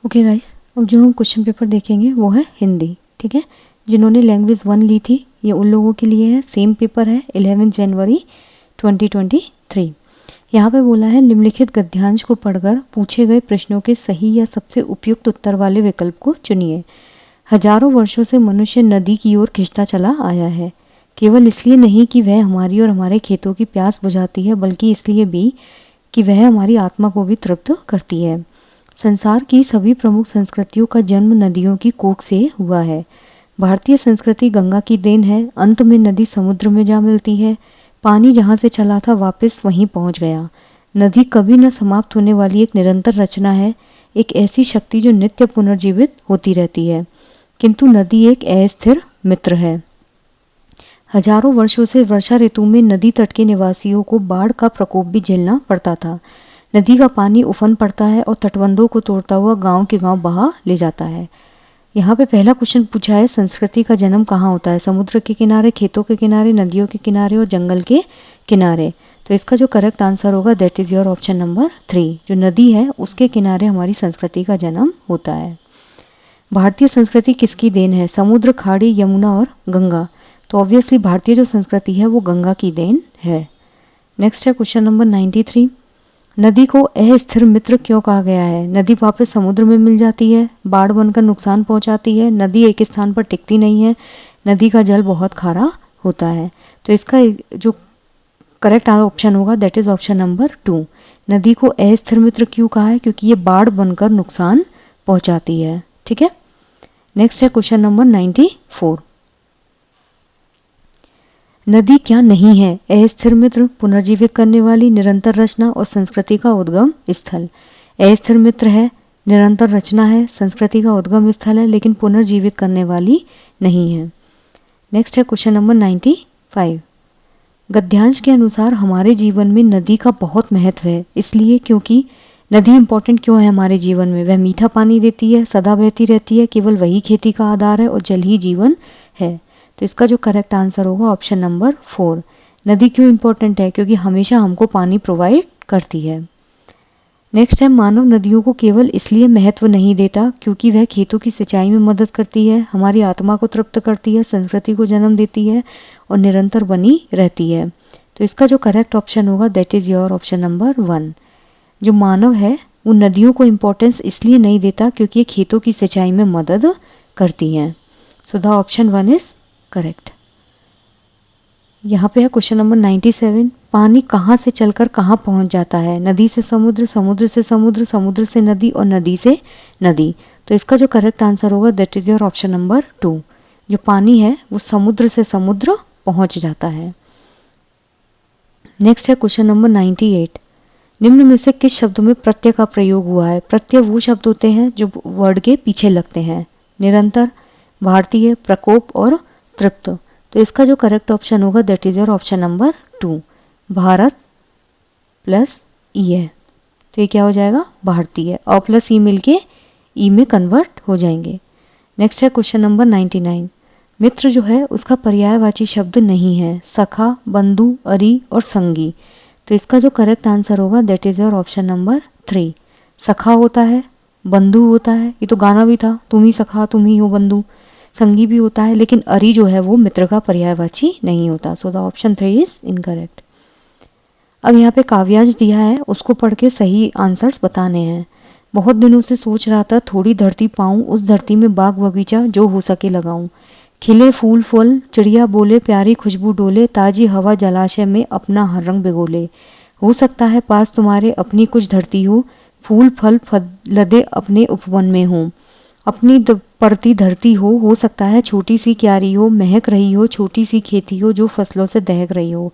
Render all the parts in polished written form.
Okay guys, अब जो हम क्वेश्चन पेपर देखेंगे वो है हिंदी। ठीक है, जिन्होंने लैंग्वेज 1 ली थी ये उन लोगों के लिए है। सेम पेपर है 11 जनवरी 2023। यहाँ पे बोला है निम्नलिखित गद्यांश को पढ़कर पूछे गए प्रश्नों के सही या सबसे उपयुक्त उत्तर वाले विकल्प को चुनिए। हजारों वर्षों से मनुष्य नदी की ओर खिंचता चला आया है, केवल इसलिए नहीं कि वह हमारी और हमारे खेतों की प्यास बुझाती है, बल्कि इसलिए भी कि वह हमारी आत्मा को भी तृप्त करती है। संसार की सभी प्रमुख संस्कृतियों का जन्म नदियों की कोख से हुआ है। भारतीय संस्कृति गंगा की देन है। अंत में नदी समुद्र में जा मिलती है। पानी जहाँ से चला था वापस वहीं पहुँच गया। नदी कभी न समाप्त होने वाली एक निरंतर रचना है, एक ऐसी शक्ति जो नित्य पुनर्जीवित होती रहती है। किंतु नदी एक अस्थिर मित्र है। हजारों वर्षों से वर्षा ऋतु में नदी तट के निवासियों को बाढ़ का प्रकोप भी झेलना पड़ता था। नदी का पानी उफन पड़ता है और तटबंधों को तोड़ता हुआ गांव के गांव बहा ले जाता है। यहाँ पे पहला क्वेश्चन पूछा है संस्कृति का जन्म कहाँ होता है? समुद्र के किनारे, खेतों के किनारे, नदियों के किनारे और जंगल के किनारे। तो इसका जो करेक्ट आंसर होगा that is your option number 3। जो नदी है उसके किनारे हमारी संस्कृति का जन्म होता है। भारतीय संस्कृति किसकी देन है? समुद्र, खाड़ी, यमुना और गंगा। तो ऑब्वियसली भारतीय जो संस्कृति है वो गंगा की देन है। नेक्स्ट है क्वेश्चन नंबर 93। नदी को अस्थिर मित्र क्यों कहा गया है? नदी वापस समुद्र में मिल जाती है, बाढ़ बनकर नुकसान पहुंचाती है, नदी एक स्थान पर टिकती नहीं है, नदी का जल बहुत खारा होता है। तो इसका जो करेक्ट ऑप्शन होगा दैट इज ऑप्शन नंबर 2। नदी को अस्थिर मित्र क्यों कहा है? क्योंकि ये बाढ़ बनकर नुकसान पहुंचाती है। ठीक है, नेक्स्ट है क्वेश्चन नंबर 94। नदी क्या नहीं है? अस्थिर मित्र, पुनर्जीवित करने वाली निरंतर रचना और संस्कृति का उद्गम स्थल। अस्थिर मित्र है, निरंतर रचना है, संस्कृति का उद्गम स्थल है, लेकिन पुनर्जीवित करने वाली नहीं है। नेक्स्ट है क्वेश्चन नंबर 95। गद्यांश के अनुसार हमारे जीवन में नदी का बहुत महत्व है, इसलिए क्योंकि नदी इंपॉर्टेंट क्यों है हमारे जीवन में? वह मीठा पानी देती है, सदा बहती रहती है, केवल वही खेती का आधार है और जल ही जीवन है। तो इसका जो करेक्ट आंसर होगा ऑप्शन नंबर 4। नदी क्यों इंपॉर्टेंट है? क्योंकि हमेशा हमको पानी प्रोवाइड करती है। नेक्स्ट है मानव नदियों को केवल इसलिए महत्व नहीं देता क्योंकि वह खेतों की सिंचाई में मदद करती है, हमारी आत्मा को तृप्त करती है, संस्कृति को जन्म देती है और निरंतर बनी रहती है। तो इसका जो करेक्ट ऑप्शन होगा that is your option number 1। जो मानव है वो नदियों को इंपॉर्टेंस इसलिए नहीं देता क्योंकि ये खेतों की सिंचाई में मदद करती हैं। सो द ऑप्शन 1 इज करेक्ट। यहाँ पे है क्वेश्चन नंबर 97। पानी कहाँ से चलकर कहाँ पहुंच जाता है? नदी से समुद्र, समुद्र से समुद्र, समुद्र से नदी और नदी से नदी। तो इसका जो करेक्ट आंसर होगा that is your option number 2। जो पानी है वो समुद्र से समुद्र पहुंच जाता है। नेक्स्ट है क्वेश्चन नंबर 98। निम्न में से किस शब्द में प्रत्यय का प्रयोग हुआ है? प्रत्यय वो शब्द होते हैं जो वर्ड के पीछे लगते हैं। निरंतर, भारतीय, प्रकोप और तृप्त। तो इसका जो करेक्ट ऑप्शन होगा that is your option number 2। Bharat plus ई है, तो ये क्या हो जाएगा? भारतीय। और प्लस ई मिलके ई में कन्वर्ट हो जाएंगे। नेक्स्ट है क्वेश्चन नंबर 99। मित्र जो है उसका पर्यायवाची शब्द नहीं है। सखा, बंधु, अरी और संगी। तो इसका जो करेक्ट आंसर होगा that is your option number 3। सखा होता है, बंधु होता है, ये तो गाना भी था, तुम ही सखा तुम ही हो बंधु। संगी भी होता है, लेकिन अरी जो है वो मित्र का पर्यायवाची नहीं होता। सो द ऑप्शन 3 इज इनकरेक्ट। अब यहाँ पे काव्यांश दिया है, उसको पढ़ के सही आंसर्स बताने हैं। बहुत दिनों से सोच रहा था थोड़ी धरती पाऊं, उस धरती में बाग बगीचा जो हो सके लगाऊं। खिले फूल फल, चिड़िया बोले, प्यारी खुशबू डोले, ताजी हवा जलाशय में अपना हर रंग भिगोले। हो सकता है पास तुम्हारे अपनी कुछ धरती हो, फूल फल लदे अपने उपवन में हो। अपनी पड़ती धरती हो सकता है छोटी सी क्यारी हो, महक रही हो, छोटी सी खेती हो जो फसलों से दहक रही हो।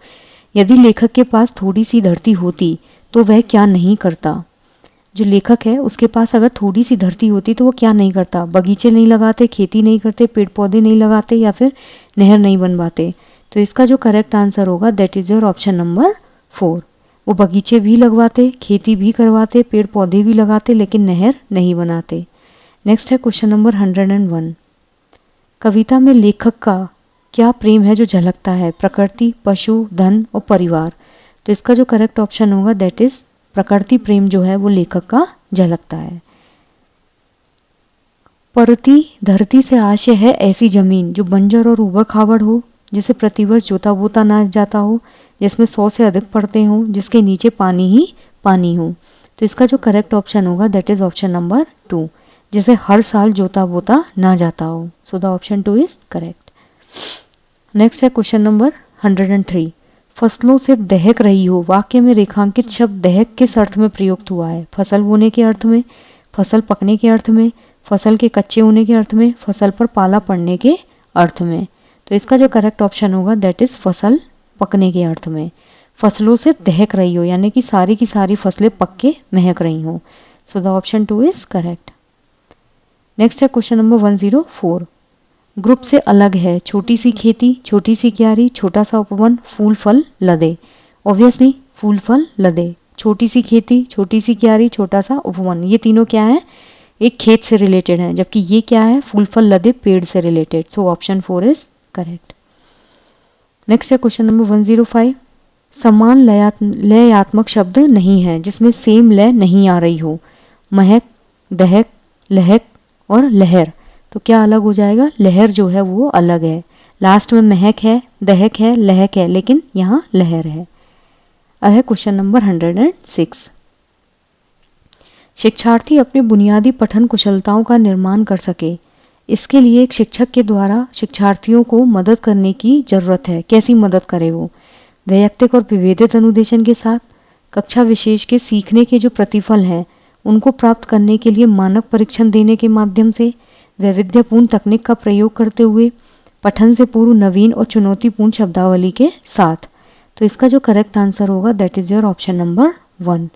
यदि लेखक के पास थोड़ी सी धरती होती तो वह क्या नहीं करता? जो लेखक है उसके पास अगर थोड़ी सी धरती होती तो वो क्या नहीं करता? बगीचे नहीं लगाते, खेती नहीं करते, पेड़ पौधे नहीं लगाते या फिर नहर नहीं बनवाते। तो इसका जो करेक्ट आंसर होगा that is your option number 4। वो बगीचे भी लगवाते, खेती भी करवाते, पेड़ पौधे भी लगाते, लेकिन नहर नहीं बनाते। नेक्स्ट है क्वेश्चन नंबर 101। कविता में लेखक का क्या प्रेम है जो झलकता है? प्रकृति, पशु, धन और परिवार। तो इसका जो करेक्ट ऑप्शन होगा दैट इज प्रकृति प्रेम जो है वो लेखक का झलकता है। परती धरती से आशय है ऐसी जमीन जो बंजर और ऊबड़ खाबड़ हो, जिसे प्रतिवर्ष जोता बोता ना जाता हो, जिसमें 100 से अधिक परतें हों, जिसके नीचे पानी ही पानी हो। तो इसका जो करेक्ट ऑप्शन होगा दैट इज ऑप्शन नंबर 2, जिसे हर साल जोता बोता ना जाता हो। सो the option 2 is correct. Next है क्वेश्चन नंबर 103। फसलों से दहक रही हो, वाक्य में रेखांकित शब्द दहक किस अर्थ में प्रयुक्त हुआ है? फसल बोने के अर्थ में, फसल पकने के अर्थ में, फसल के कच्चे होने के अर्थ में, फसल पर पाला पड़ने के अर्थ में। तो इसका जो करेक्ट ऑप्शन होगा दैट इज फसल पकने के अर्थ में। फसलों से दहक रही हो यानी कि सारी की सारी फसलें पक के महक रही हो। सो the option 2 is correct. Next है क्वेश्चन नंबर 104। ग्रुप से अलग है, छोटी सी खेती, छोटी सी क्यारी, छोटा सा उपवन, फूल फल लदे। ऑब्वियसली फूल फल लदे। छोटी सी खेती, छोटी सी क्यारी, छोटा सा उपवन, ये तीनों क्या है? एक खेत से रिलेटेड है, जबकि ये क्या है? फूल फल लदे पेड़ से related. So option 4 is correct. Next है क्वेश्चन नंबर 105। समान लयात्मक शब्द नहीं है जिसमें सेम लय नहीं आ रही हो। महक, दहक, लहक और लहर। तो क्या अलग हो जाएगा? लहर जो है वो अलग है। लास्ट में महक है, दहक है, लहक है, लेकिन यहाँ लहर है। अब है क्वेश्चन नंबर 106। शिक्षार्थी अपनी बुनियादी पठन कुशलताओं का निर्माण कर सके, इसके लिए एक शिक्षक के द्वारा शिक्षार्थियों को मदद करने की जरूरत है। कैसी मदद करे वो? वैयक्तिक और विभेदित अनुदेशन के साथ, कक्षा विशेष के सीखने के जो प्रतिफल हैं उनको प्राप्त करने के लिए मानक परीक्षण देने के माध्यम से, वैविध्यपूर्ण तकनीक का प्रयोग करते हुए, पठन से पूर्व नवीन और चुनौतीपूर्ण शब्दावली के साथ। तो इसका जो करेक्ट आंसर होगा that is your option number 1।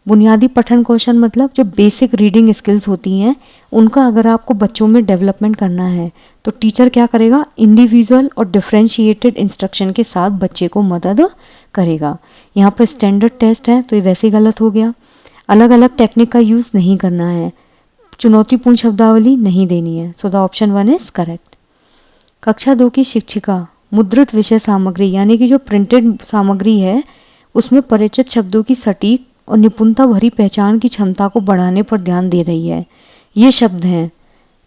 बुनियादी पठन कौशल मतलब जो बेसिक रीडिंग स्किल्स होती हैं उनका अगर आपको बच्चों में डेवलपमेंट करना है तो टीचर क्या करेगा? इंडिविजुअल और डिफरेंशिएटेड इंस्ट्रक्शन के साथ बच्चे को मदद करेगा। यहाँ पर स्टैंडर्ड टेस्ट है तो ये वैसे गलत हो गया। अलग अलग टेक्निक का यूज नहीं करना है, चुनौतीपूर्ण शब्दावली नहीं देनी है। So the option 1 is correct. कक्षा 2 की शिक्षिका मुद्रित विषय सामग्री यानी कि जो प्रिंटेड सामग्री है उसमें परिचित शब्दों की सटीक और निपुणता भरी पहचान की क्षमता को बढ़ाने पर ध्यान दे रही है। ये शब्द हैं।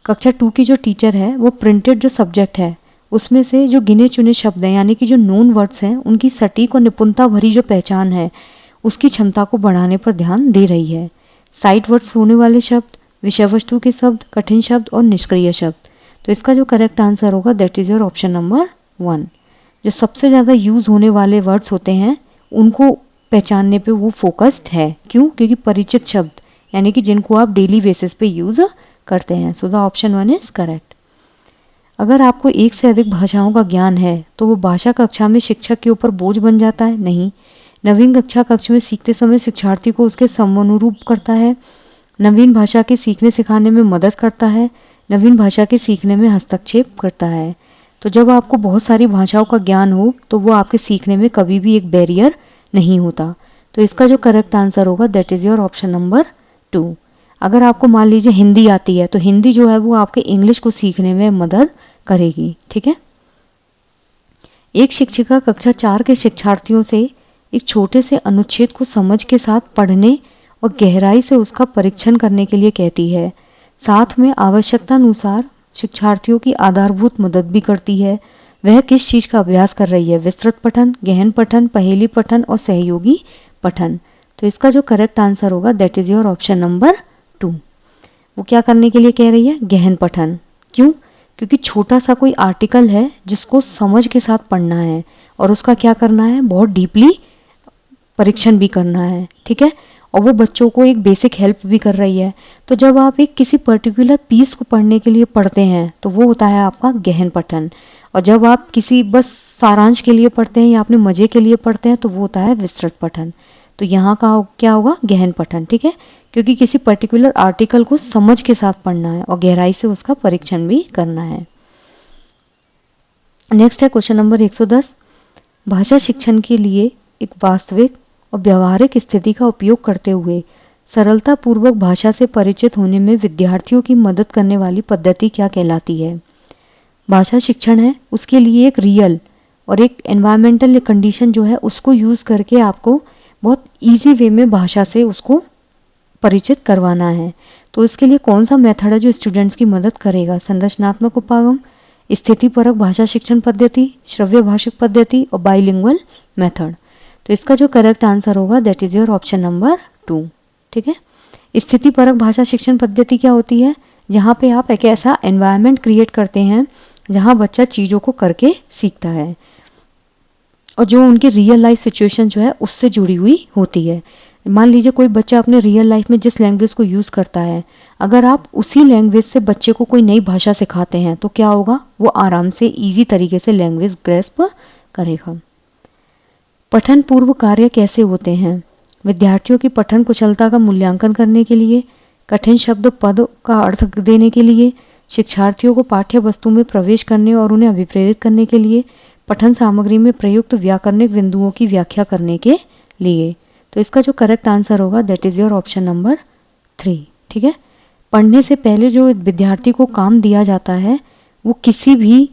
कक्षा 2 की जो टीचर है वो प्रिंटेड जो सब्जेक्ट है उसमें से जो गिने चुने शब्द हैं यानी कि जो नोन वर्ड्स हैं उनकी सटीक और निपुणता भरी जो पहचान है उसकी क्षमता को बढ़ाने पर ध्यान दे रही है। साइड वर्ड्स होने वाले शब्द, विषय वस्तु के शब्द, कठिन शब्द और निष्क्रिय शब्द। तो इसका जो करेक्ट आंसर होगा that is your option number 1। जो सबसे ज़्यादा यूज होने वाले वर्ड्स होते हैं उनको पहचानने पे वो फोकस्ड है। क्यों? क्योंकि परिचित शब्द यानी कि जिनको आप डेली बेसिस पे यूज करते हैं। सो द ऑप्शन 1 इज करेक्ट। अगर आपको एक से अधिक भाषाओं का ज्ञान है तो वो भाषा कक्षा में शिक्षक के ऊपर बोझ बन जाता है? नहीं। नवीन कक्षा कक्ष में सीखते समय शिक्षार्थी को उसके समनुरूप करता है, नवीन भाषा के सीखने सिखाने में मदद करता है, नवीन भाषा के सीखने में हस्तक्षेप करता है। तो जब आपको बहुत सारी भाषाओं का ज्ञान हो तो वो आपके सीखने में कभी भी एक बैरियर नहीं होता। तो इसका जो करेक्ट आंसर होगा that is your option number 2। अगर आपको मान लीजिए हिंदी आती है तो हिंदी जो है वो आपके इंग्लिश को सीखने में मदद करेगी। ठीक है। एक शिक्षिका कक्षा 4 के शिक्षार्थियों से एक छोटे से अनुच्छेद को समझ के साथ पढ़ने और गहराई से उसका परीक्षण करने के लिए कहती है। साथ में आवश्यकता अनुसार शिक्षार्थियों की आधारभूत मदद भी करती है। वह किस चीज का अभ्यास कर रही है? विस्तृत पठन, गहन पठन, पहेली पठन और सहयोगी पठन। तो इसका जो करेक्ट आंसर होगा that is your option number 2। वो क्या करने के लिए कह रही है? गहन पठन। क्यों? क्योंकि छोटा सा कोई आर्टिकल है जिसको समझ के साथ पढ़ना है और उसका क्या करना है? बहुत डीपली परीक्षण भी करना है। ठीक है। और वो बच्चों को एक बेसिक हेल्प भी कर रही है। तो जब आप एक किसी पर्टिकुलर पीस को पढ़ने के लिए पढ़ते हैं तो वो होता है आपका गहन पठन, और जब आप किसी बस सारांश के लिए पढ़ते हैं या अपने मजे के लिए पढ़ते हैं तो वो होता है विस्तृत पठन। तो यहाँ का क्या होगा? गहन पठन। ठीक है। क्योंकि किसी पर्टिकुलर आर्टिकल को समझ के साथ पढ़ना है और गहराई से उसका परीक्षण भी करना है। नेक्स्ट है क्वेश्चन नंबर 110। भाषा शिक्षण के लिए एक वास्तविक और व्यवहारिक स्थिति का उपयोग करते हुए सरलता पूर्वक भाषा से परिचित होने में विद्यार्थियों की मदद करने वाली पद्धति क्या कहलाती है? भाषा शिक्षण है, उसके लिए एक रियल और एक एनवायरमेंटल कंडीशन जो है उसको यूज करके आपको बहुत इजी वे में भाषा से उसको परिचित करवाना है। तो इसके लिए कौन सा मेथड है जो स्टूडेंट्स की मदद करेगा? संरचनात्मक उपागम, स्थितिपरक भाषा शिक्षण पद्धति, श्रव्य भाषिक पद्धति और बाइलिंगुअल मेथड। तो इसका जो करेक्ट आंसर होगा that is your option number 2। ठीक है। स्थितिपरक भाषा शिक्षण पद्धति क्या होती है? जहाँ पे आप एक ऐसा एनवायरनमेंट क्रिएट करते हैं जहाँ बच्चा चीज़ों को करके सीखता है और जो उनकी रियल लाइफ सिचुएशन जो है उससे जुड़ी हुई होती है। मान लीजिए कोई बच्चा अपने रियल लाइफ में जिस लैंग्वेज को यूज़ करता है, अगर आप उसी लैंग्वेज से बच्चे को कोई नई भाषा सिखाते हैं तो क्या होगा? वो आराम से ईजी तरीके से लैंग्वेज ग्रेस्प करेगा। पठन पूर्व कार्य कैसे होते हैं? विद्यार्थियों की पठन कुशलता का मूल्यांकन करने के लिए, कठिन शब्द पद का अर्थ देने के लिए, शिक्षार्थियों को पाठ्य वस्तु में प्रवेश करने और उन्हें अभिप्रेरित करने के लिए, पठन सामग्री में प्रयुक्त व्याकरणिक बिंदुओं की व्याख्या करने के लिए। तो इसका जो करेक्ट आंसर होगा that is your option number 3। ठीक है। पढ़ने से पहले जो विद्यार्थी को काम दिया जाता है वो किसी भी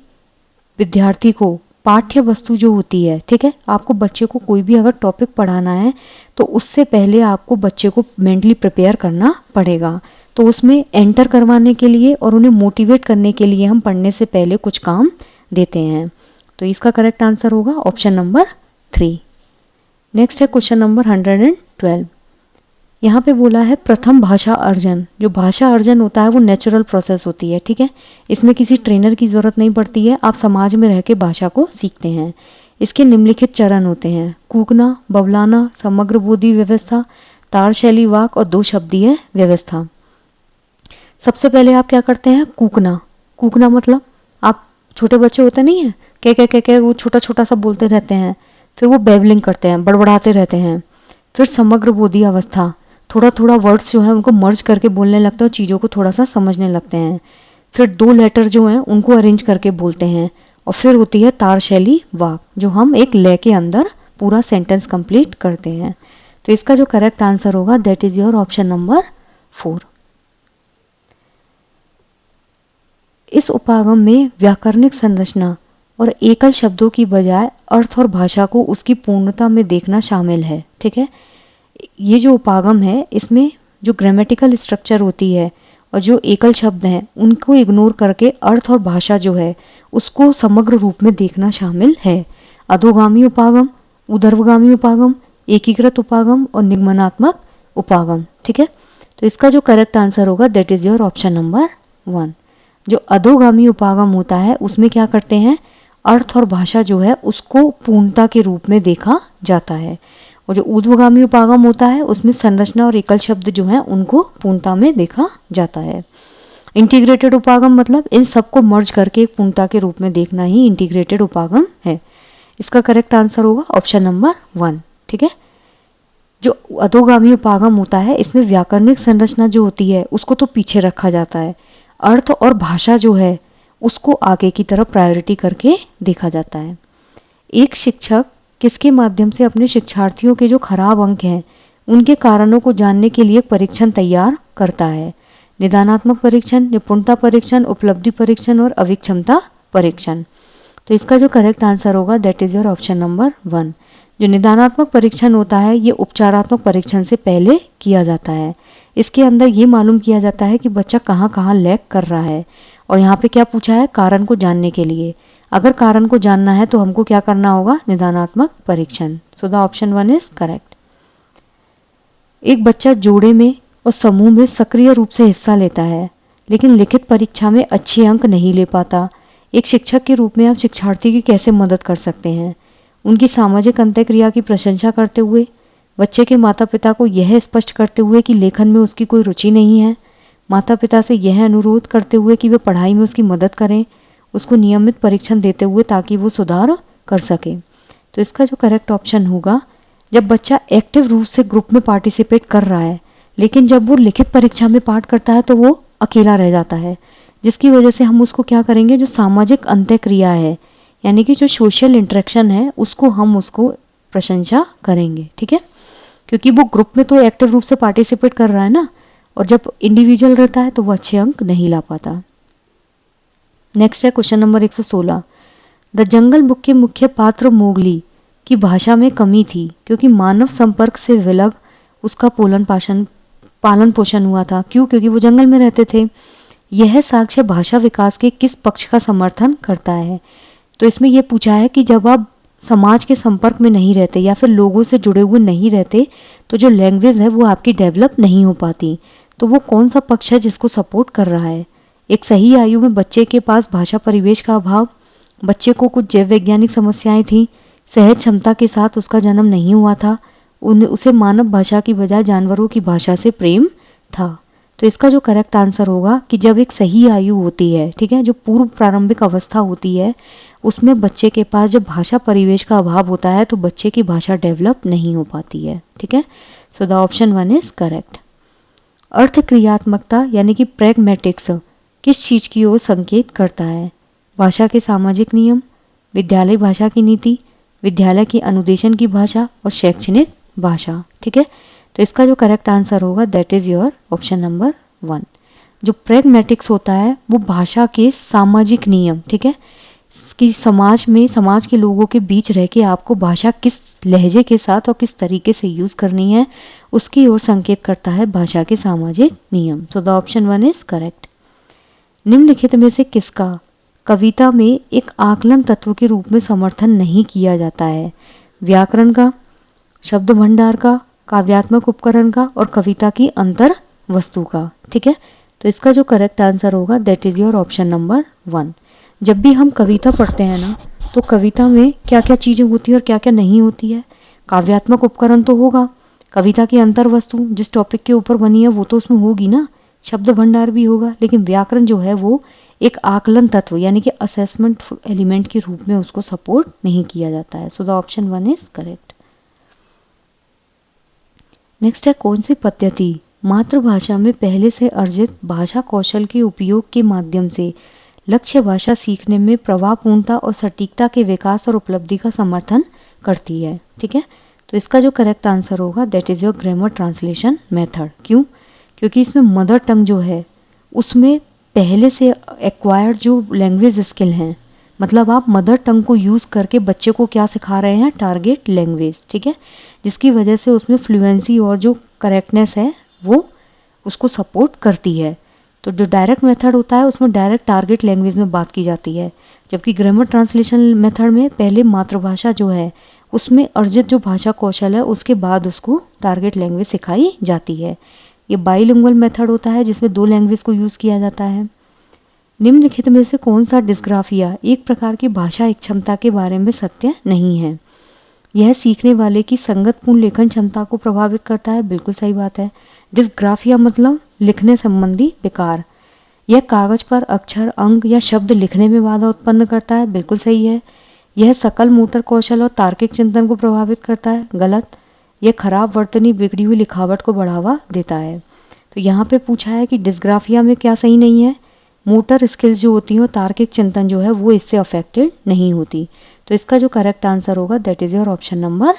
विद्यार्थी को पाठ्य वस्तु जो होती है, ठीक है, आपको बच्चे को कोई भी अगर टॉपिक पढ़ाना है तो उससे पहले आपको बच्चे को मेंटली प्रिपेयर करना पड़ेगा। तो उसमें एंटर करवाने के लिए और उन्हें मोटिवेट करने के लिए हम पढ़ने से पहले कुछ काम देते हैं। तो इसका करेक्ट आंसर होगा ऑप्शन नंबर 3। नेक्स्ट है क्वेश्चन नंबर 112। यहाँ पे बोला है प्रथम भाषा अर्जन। जो भाषा अर्जन होता है वो नेचुरल प्रोसेस होती है। ठीक है। इसमें किसी ट्रेनर की जरूरत नहीं पड़ती है, आप समाज में रह के भाषा को सीखते हैं। इसके निम्नलिखित चरण होते हैं: कूकना, बबलाना, समग्र बोधी व्यवस्था, तार शैली वाक और 2 शब्दीय व्यवस्था। सबसे पहले आप क्या करते हैं? कूकना। कूकना मतलब आप छोटे बच्चे होते नहीं है, क्या वो छोटा छोटा सा बोलते रहते हैं, फिर वो बेबलिंग करते हैं, बड़बड़ाते रहते हैं। फिर समग्र बोधी अवस्था, थोड़ा थोड़ा वर्ड्स जो है उनको मर्ज करके बोलने लगते हैं और चीज़ों को थोड़ा सा समझने लगते हैं। फिर 2 लेटर जो हैं उनको अरेंज करके बोलते हैं। और फिर होती है तार शैली वाक, जो हम एक लय के अंदर पूरा सेंटेंस कंप्लीट करते हैं। तो इसका जो करेक्ट आंसर होगा that is your option number 4। इस उपागम में व्याकरणिक संरचना और एकल शब्दों की बजाय अर्थ और भाषा को उसकी पूर्णता में देखना शामिल है। ठीक है। ये जो उपागम है इसमें जो ग्रामेटिकल स्ट्रक्चर होती है और जो एकल शब्द हैं उनको इग्नोर करके अर्थ और भाषा जो है उसको समग्र रूप में देखना शामिल है। अधोगामी उपागम, ऊर्ध्वगामी उपागम, एकीकृत उपागम और निगमनात्मक उपागम। ठीक है। तो इसका जो करेक्ट आंसर होगा that is your option number 1। जो अधोगामी उपागम होता है उसमें क्या करते हैं? अर्थ और भाषा जो है उसको पूर्णता के रूप में देखा जाता है। और जो ऊर्ध्वगामी उपागम होता है उसमें संरचना और एकल शब्द जो है उनको पूर्णता में देखा जाता है। इंटीग्रेटेड उपागम मतलब इन सबको मर्ज करके पूर्णता के रूप में देखना ही इंटीग्रेटेड उपागम है। इसका करेक्ट आंसर होगा ऑप्शन नंबर 1। ठीक है। जो अधोगामी उपागम होता है इसमें व्याकरणिक संरचना जो होती है उसको तो पीछे रखा जाता है, अर्थ और भाषा जो है उसको आगे की तरफ प्रायोरिटी करके देखा जाता है। एक शिक्षक किसके माध्यम से अपने शिक्षार्थियों के जो खराब अंक हैं उनके कारणों को जानने के लिए परीक्षण तैयार करता है? निदानात्मक परीक्षण, निपुणता परीक्षण, उपलब्धि परीक्षण और अभिक्षमता परीक्षण। तो इसका जो करेक्ट आंसर होगा that is your option number 1। जो निदानात्मक परीक्षण होता है ये उपचारात्मक परीक्षण से पहले किया जाता है। इसके अंदर ये मालूम किया जाता है कि बच्चा कहाँ कहाँ लैग कर रहा है। और यहाँ पे क्या पूछा है? कारण को जानने के लिए। अगर कारण को जानना है तो हमको क्या करना होगा? निदानात्मक परीक्षण। सो द ऑप्शन 1 इज करेक्ट। एक बच्चा जोड़े में और समूह में सक्रिय रूप से हिस्सा लेता है लेकिन लिखित परीक्षा में अच्छे अंक नहीं ले पाता। एक शिक्षक के रूप में आप शिक्षार्थी की कैसे मदद कर सकते हैं? उनकी सामाजिक अंतःक्रिया की प्रशंसा करते हुए, बच्चे के माता पिता को यह स्पष्ट करते हुए कि लेखन में उसकी कोई रुचि नहीं है, माता पिता से यह अनुरोध करते हुए कि वे पढ़ाई में उसकी मदद करें, उसको नियमित परीक्षण देते हुए ताकि वो सुधार कर सके। तो इसका जो करेक्ट ऑप्शन होगा, जब बच्चा एक्टिव रूप से ग्रुप में पार्टिसिपेट कर रहा है लेकिन जब वो लिखित परीक्षा में पाठ करता है तो वो अकेला रह जाता है, जिसकी वजह से हम उसको क्या करेंगे? जो सामाजिक अंतःक्रिया है यानी कि जो सोशल इंटरेक्शन है उसको हम उसको प्रशंसा करेंगे। ठीक है। क्योंकि वो ग्रुप में तो एक्टिव रूप से पार्टिसिपेट कर रहा है ना, और जब इंडिविजुअल रहता है तो वो अच्छे अंक नहीं ला पाता। नेक्स्ट है question number 116। The jungle book के मुख्य पात्र मोगली की भाषा में कमी थी क्योंकि मानव संपर्क से विलग उसका पोलन पालन पालन पोषण हुआ था। क्यों? क्योंकि वो जंगल में रहते थे। यह साक्ष्य भाषा विकास के किस पक्ष का समर्थन करता है? तो इसमें यह पूछा है कि जब आप समाज के संपर्क में नहीं रहते या फिर लोगों से जुड़े हुए नहीं रहते तो जो लैंग्वेज है वो आपकी डेवलप नहीं हो पाती। तो वो कौन सा पक्ष है जिसको सपोर्ट कर रहा है? एक सही आयु में बच्चे के पास भाषा परिवेश का अभाव, बच्चे को कुछ जैव वैज्ञानिक समस्याएं थी, सहज क्षमता के साथ उसका जन्म नहीं हुआ था, उसे मानव भाषा की बजाय जानवरों की भाषा से प्रेम था। तो इसका जो करेक्ट आंसर होगा कि जब एक सही आयु होती है, ठीक है, जो पूर्व प्रारंभिक अवस्था होती है, उसमें बच्चे के पास जब भाषा परिवेश का अभाव होता है तो बच्चे की भाषा डेवलप नहीं हो पाती है। ठीक है, so the option 1 is correct. अर्थ क्रियात्मकता यानी कि प्रैग्मेटिक्स किस चीज की ओर संकेत करता है? भाषा के सामाजिक नियम, विद्यालय भाषा की नीति, विद्यालय की अनुदेशन की भाषा और शैक्षणिक भाषा। ठीक है, तो इसका जो करेक्ट आंसर होगा that is your option number 1। जो प्रैग्मेटिक्स होता है वो भाषा के सामाजिक नियम, ठीक है, कि समाज में समाज के लोगों के बीच रह के आपको भाषा किस लहजे के साथ और किस तरीके से यूज करनी है उसकी ओर संकेत करता है भाषा के सामाजिक नियम। सो द ऑप्शन 1 इज करेक्ट। निम्नलिखित में से किसका कविता में एक आकलन तत्व के रूप में समर्थन नहीं किया जाता है? व्याकरण का, शब्द भंडार का, काव्यात्मक उपकरण का और कविता की अंतर वस्तु का। ठीक है, तो इसका जो करेक्ट आंसर होगा that is your option number 1। जब भी हम कविता पढ़ते हैं ना तो कविता में क्या क्या चीजें होती है और क्या क्या नहीं होती है? काव्यात्मक उपकरण तो होगा, कविता की अंतर वस्तु जिस टॉपिक के ऊपर बनी है वो तो उसमें होगी ना, शब्द भंडार भी होगा, लेकिन व्याकरण जो है वो एक आकलन तत्व यानी कि असेसमेंट एलिमेंट के रूप में उसको सपोर्ट नहीं किया जाता है। So the option 1 is correct. Next है, कौन सी पद्धति मातृभाषा में पहले से अर्जित भाषा कौशल के उपयोग के माध्यम से लक्ष्य भाषा सीखने में प्रभावपूर्णता और सटीकता के विकास और उपलब्धि का समर्थन करती है? ठीक है, तो इसका जो करेक्ट आंसर होगा that is your grammar translation method. क्यों? क्योंकि इसमें मदर टंग जो है उसमें पहले से एक्वायर्ड जो लैंग्वेज स्किल हैं, मतलब आप मदर टंग को यूज करके बच्चे को क्या सिखा रहे हैं? Target language. ठीक है, जिसकी वजह से उसमें फ्लुएंसी और जो करेक्टनेस है वो उसको सपोर्ट करती है। तो जो डायरेक्ट मेथड होता है उसमें डायरेक्ट टारगेट लैंग्वेज में बात की जाती है, जबकि ग्रामर ट्रांसलेशन मेथड में पहले मातृभाषा जो है उसमें अर्जित जो भाषा कौशल है उसके बाद उसको टारगेट लैंग्वेज सिखाई जाती है। ये बाइलिंगुअल मेथड होता है जिसमें दो लैंग्वेज को यूज किया जाता है। निम्नलिखित में से कौन सा डिस्ग्राफिया एक प्रकार की भाषा क्षमता के बारे में सत्य नहीं है? यह सीखने वाले की संगतपूर्ण लेखन क्षमता को प्रभावित करता है। बिल्कुल सही बात है। डिस्ग्राफिया मतलब लिखने संबंधी विकार। यह कागज पर अक्षर, अंक या शब्द लिखने में बाधा उत्पन्न करता है। बिल्कुल सही है। यह सकल मोटर कौशल और तार्किक चिंतन को प्रभावित करता है। गलत। यह खराब वर्तनी, बिगड़ी हुई लिखावट को बढ़ावा देता है। तो यहाँ पे पूछा है कि डिस्ग्राफिया में क्या सही नहीं है? मोटर स्किल्स जो होती हैं, तार्किक चिंतन जो है वो इससे अफेक्टेड नहीं होती। तो इसका जो करेक्ट आंसर होगा that is your option number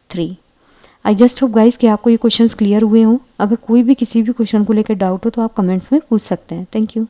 3। I just hope guys कि आपको ये क्वेश्चंस क्लियर हुए हों। अगर कोई भी किसी भी क्वेश्चन को लेकर डाउट हो तो आप कमेंट्स में पूछ सकते हैं। Thank you.